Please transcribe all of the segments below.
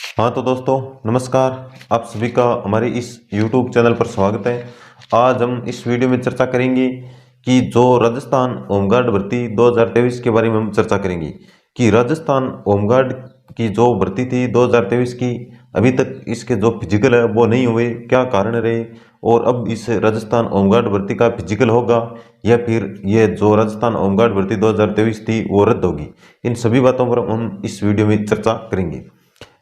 हाँ तो दोस्तों नमस्कार। आप सभी का हमारे इस YouTube चैनल पर स्वागत है। आज हम इस वीडियो में चर्चा करेंगे कि जो राजस्थान होमगार्ड भर्ती 2023 के बारे में हम चर्चा करेंगे कि राजस्थान होमगार्ड की जो भर्ती थी 2023 की, अभी तक इसके जो फिजिकल है वो नहीं हुए, क्या कारण रहे, और अब इस राजस्थान होमगार्ड भर्ती का फिजिकल होगा या फिर ये जो राजस्थान होमगार्ड भर्ती 2023 थी वो रद्द होगी। इन सभी बातों पर हम इस वीडियो में चर्चा करेंगे।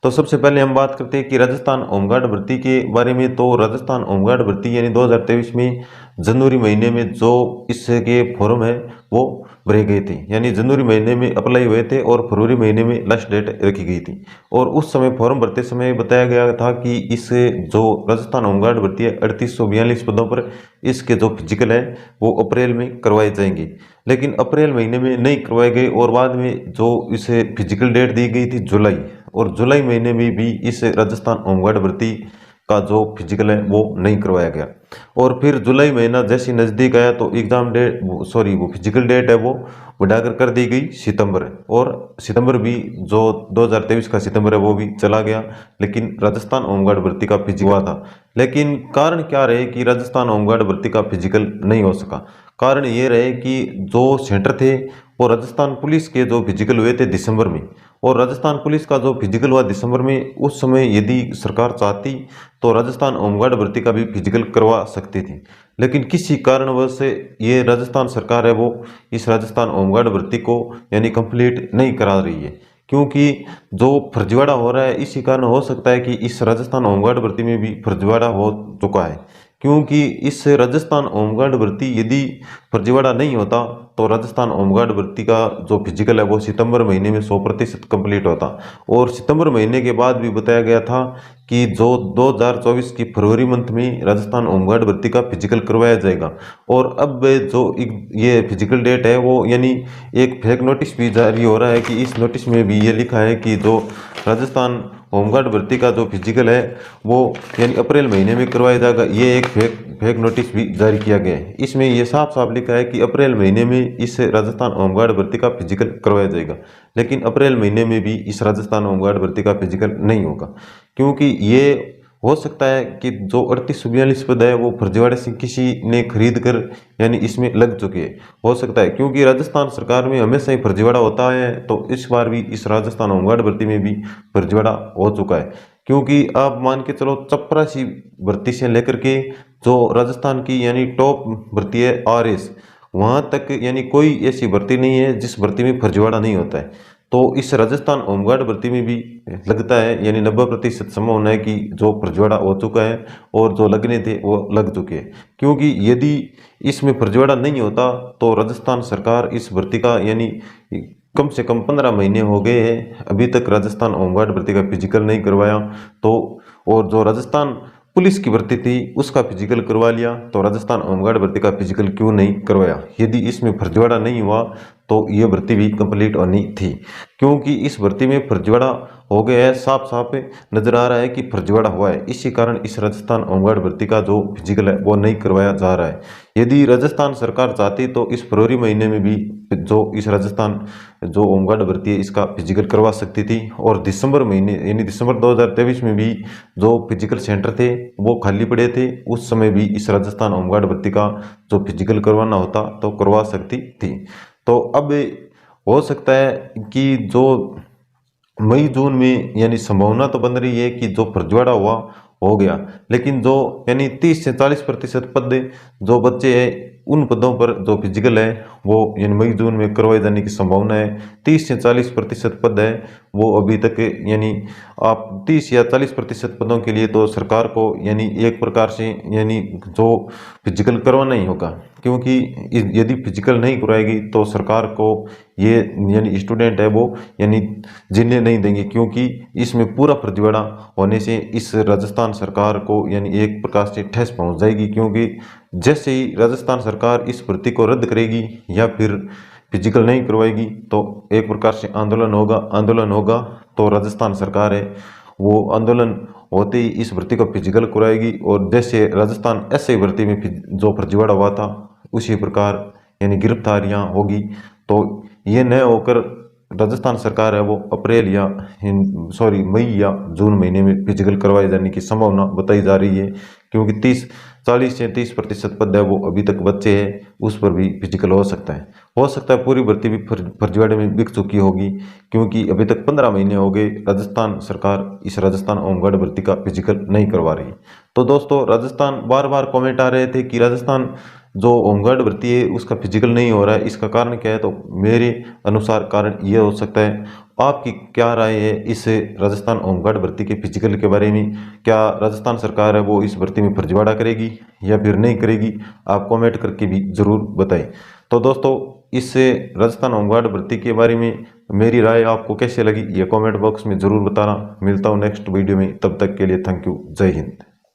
तो सबसे पहले हम बात करते हैं कि राजस्थान होमगार्ड भर्ती के बारे में। तो राजस्थान होमगार्ड भर्ती यानी 2023 में जनवरी महीने में जो इसके फॉर्म है वो भरे गए थे, यानी जनवरी महीने में अप्लाई हुए थे और फरवरी महीने में लास्ट डेट रखी गई थी। और उस समय फॉर्म भरते समय बताया गया था कि इस जो राजस्थान होमगार्ड भर्ती है 3842 पदों पर इसके जो फिजिकल है वो अप्रैल में करवाए जाएंगे, लेकिन अप्रैल महीने में नहीं करवाए गए और बाद में जो इसे फिजिकल डेट दी गई थी जुलाई, और जुलाई महीने में भी इस राजस्थान होमगार्ड भर्ती का जो फिजिकल है वो नहीं करवाया गया। और फिर जुलाई महीना जैसे नज़दीक आया तो एग्ज़ाम डेट वो फिजिकल डेट है वो बढ़ाकर कर दी गई सितंबर, और सितंबर भी जो 2023 का सितंबर है वो भी चला गया, लेकिन राजस्थान होमगार्ड भर्ती का फिजिकल हुआ था। लेकिन कारण क्या रहे कि राजस्थान होमगार्ड भर्ती का फिजिकल नहीं हो सका? कारण ये रहे कि जो सेंटर थे वो राजस्थान पुलिस के जो फिजिकल हुए थे दिसंबर में, और राजस्थान पुलिस का जो फिजिकल हुआ दिसंबर में, उस समय यदि सरकार चाहती तो राजस्थान होमगार्ड भर्ती का भी फिजिकल करवा सकती थी। लेकिन किसी कारणवश से ये राजस्थान सरकार है वो इस राजस्थान होमगार्ड भर्ती को यानी कंप्लीट नहीं करा रही है, क्योंकि जो फर्जीवाड़ा हो रहा है इसी कारण हो सकता है कि इस राजस्थान होमगार्ड भर्ती में भी फर्जीवाड़ा हो चुका है। क्योंकि इस राजस्थान होमगार्ड भर्ती यदि फर्जीवाड़ा नहीं होता तो राजस्थान होमगार्ड भर्ती का जो फिजिकल है वो सितंबर महीने में 100% कंप्लीट होता, और सितंबर महीने के बाद भी बताया गया था कि जो 2024 की फरवरी मंथ में राजस्थान होमगार्ड भर्ती का फिजिकल करवाया जाएगा। और अब जो ये फिजिकल डेट है वो यानी एक फेक नोटिस भी जारी हो रहा है कि इस नोटिस में भी ये लिखा है कि जो राजस्थान होमगार्ड भर्ती का जो फिजिकल है वो यानी अप्रैल महीने में करवाया जाएगा। ये एक फेक नोटिस भी जारी किया गया है। इसमें ये साफ साफ लिखा है कि अप्रैल महीने में इस राजस्थान होमगार्ड भर्ती का फिजिकल करवाया जाएगा, लेकिन अप्रैल महीने में भी इस राजस्थान होमगार्ड भर्ती का फिजिकल नहीं होगा, क्योंकि ये हो सकता है कि जो 3842 पद है वो फर्जीवाड़े से किसी ने खरीद कर यानी इसमें लग चुके हैं, हो सकता है, क्योंकि राजस्थान सरकार में हमेशा ही फर्जीवाड़ा होता है। तो इस बार भी इस राजस्थान होमगार्ड भर्ती में भी फर्जीवाड़ा हो चुका है, क्योंकि आप मान के चलो चपरासी भर्ती से लेकर के जो राजस्थान की यानी टॉप भर्ती है RS, वहाँ तक यानी कोई ऐसी भर्ती नहीं है जिस भर्ती में फर्जीवाड़ा नहीं होता है। तो इस राजस्थान होमगार्ड भर्ती में भी लगता है यानी 90% संभावना है कि जो फर्जीवाड़ा हो चुका है और जो लगने थे वो लग चुके हैं, क्योंकि यदि इसमें फर्जीवाड़ा नहीं होता तो राजस्थान सरकार इस भर्ती का यानी कम से कम 15 महीने हो गए हैं अभी तक राजस्थान होमगार्ड भर्ती का फिजिकल नहीं करवाया। तो और जो राजस्थान पुलिस की भर्ती थी उसका फिजिकल करवा लिया, तो राजस्थान होमगार्ड भर्ती का फिजिकल क्यों नहीं करवाया? यदि इसमें फर्जीवाड़ा नहीं हुआ तो ये भर्ती भी कंप्लीट होनी थी, क्योंकि इस भर्ती में फर्जीवाड़ा हो गया है, साफ साफ नजर आ रहा है कि फर्जीवाड़ा हुआ है। इसी कारण इस राजस्थान होमगार्ड भर्ती का जो फिजिकल है वो नहीं करवाया जा रहा है। यदि राजस्थान सरकार चाहती तो इस फरवरी महीने में भी जो इस राजस्थान जो होमगार्ड भर्ती है इसका फिजिकल करवा सकती थी, और दिसंबर महीने यानी दिसंबर 2023 में भी जो फिजिकल सेंटर थे वो खाली पड़े थे, उस समय भी इस राजस्थान होमगार्ड भर्ती का जो फिजिकल करवाना होता तो करवा सकती थी। तो अब हो सकता है कि जो मई जून में यानी संभावना तो बन रही है कि जो फर्जीवाड़ा हुआ हो गया, लेकिन जो यानी 30 से 40% पद जो बच्चे हैं उन पदों पर जो फिजिकल है वो यानी मई जून में करवाए जाने की संभावना है। 30 से 40% पद है वो अभी तक यानी आप 30 या 40% पदों के लिए तो सरकार को यानी एक प्रकार से यानी जो फिजिकल करवाना ही होगा, क्योंकि यदि फिजिकल नहीं करवाएगी तो सरकार को ये यानी स्टूडेंट है वो यानी जीने नहीं देंगे, क्योंकि इसमें पूरा फर्जीवाड़ा होने से इस राजस्थान सरकार को यानी एक प्रकार से ठेस पहुंच जाएगी। क्योंकि जैसे ही राजस्थान सरकार इस भर्ती को रद्द करेगी या फिर फिजिकल नहीं करवाएगी तो एक प्रकार से आंदोलन होगा तो राजस्थान सरकार है वो आंदोलन होते ही इस भर्ती को फिजिकल कराएगी, और जैसे राजस्थान SI भर्ती में जो फर्जीवाड़ा हुआ था उसी प्रकार यानी गिरफ्तारियां होगी। तो ये न होकर राजस्थान सरकार है वो अप्रैल या मई या जून महीने में फिजिकल करवाए जाने की संभावना बताई जा रही है, क्योंकि 40 से 30% पद है वो अभी तक बच्चे हैं, उस पर भी फिजिकल हो सकता है। पूरी भर्ती भी फर्जीवाड़े में बिक चुकी होगी, क्योंकि अभी तक 15 महीने हो गए राजस्थान सरकार इस राजस्थान होमगार्ड भर्ती का फिजिकल नहीं करवा रही। तो दोस्तों, राजस्थान बार बार कमेंट आ रहे थे कि राजस्थान जो होमगार्ड भर्ती है उसका फिजिकल नहीं हो रहा है, इसका कारण क्या है? तो मेरे अनुसार कारण यह हो सकता है। आपकी क्या राय है इस राजस्थान होमगार्ड भर्ती के फिजिकल के बारे में? क्या राजस्थान सरकार है वो इस भर्ती में फर्जीवाड़ा करेगी या फिर नहीं करेगी? आप कमेंट करके भी ज़रूर बताएं। तो दोस्तों, इस राजस्थान होमगार्ड भर्ती के बारे में मेरी राय आपको कैसे लगी, ये कमेंट बॉक्स में ज़रूर बताना। मिलता हूँ नेक्स्ट वीडियो में, तब तक के लिए थैंक यू। जय हिंद।